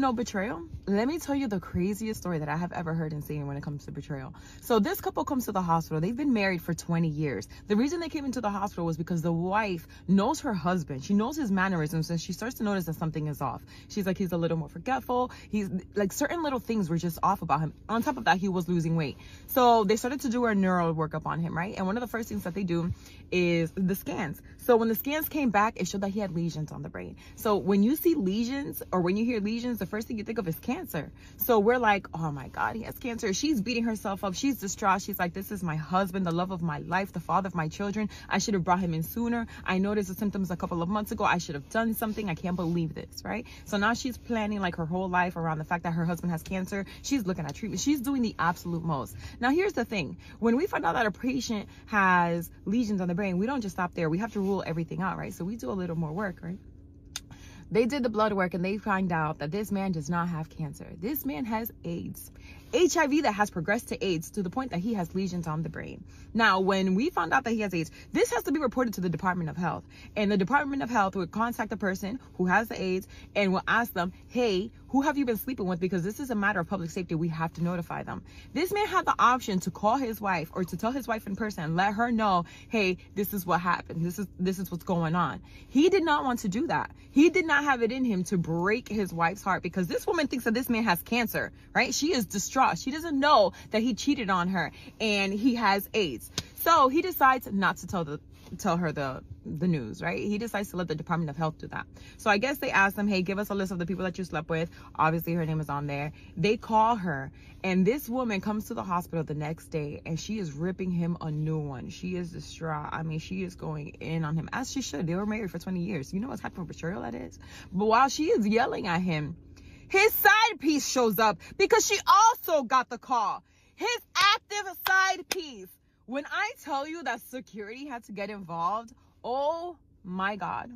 know betrayal? Let me tell you the craziest story that I have ever heard and seen when it comes to betrayal. So this couple comes to the hospital. They've been married for 20 years. The reason they came into the hospital was because the wife knows her husband. She knows his mannerisms, and she starts to notice that something is off. She's like, he's a little more forgetful. He's like, certain little things were just off about him. On top of that, he was losing weight. So they started to do a neural workup on him, right? And one of the first things that they do is the scans. So when the scans came back, it showed that he had lesions on the brain. So when you see lesions, or when you hear lesions, the first thing you think of is cancer. So we're like, oh my God, he has cancer. She's beating herself up. She's distraught. She's like, this is my husband, the love of my life, the father of my children. I should have brought him in sooner. I noticed the symptoms a couple of months ago. I should have done something. I can't believe this, right? So now she's planning like her whole life around the fact that her husband has cancer. She's looking at treatment. She's doing the absolute most. Now, here's the thing. When we find out that a patient has lesions on the brain, we don't just stop there. We have to rule everything out, right? So we do a little more work, right? They did the blood work and they find out that this man does not have cancer. This man has AIDS. HIV that has progressed to AIDS to the point that he has lesions on the brain. Now, when we found out that he has AIDS, this has to be reported to the Department of Health. And the Department of Health would contact the person who has the AIDS and will ask them, hey, who have you been sleeping with? Because this is a matter of public safety. We have to notify them. This man had the option to call his wife or to tell his wife in person and let her know, hey, this is what happened. This is what's going on. He did not want to do that. He did not have it in him to break his wife's heart because this woman thinks that this man has cancer, right? She is distraught. She doesn't know that he cheated on her and he has AIDS. So he decides not to tell her the news, right? He decides to let the Department of Health do that. So I guess they asked him, hey, give us a list of the people that you slept with. Obviously her name is on there. They call her and this woman comes to the hospital the next day and she is ripping him a new one. She is distraught. I mean, she is going in on him as she should. They were married for 20 years. You know what type of betrayal that is? But while she is yelling at him, his side piece shows up because she also got the call. His active side piece. When I tell you that security had to get involved, oh my God.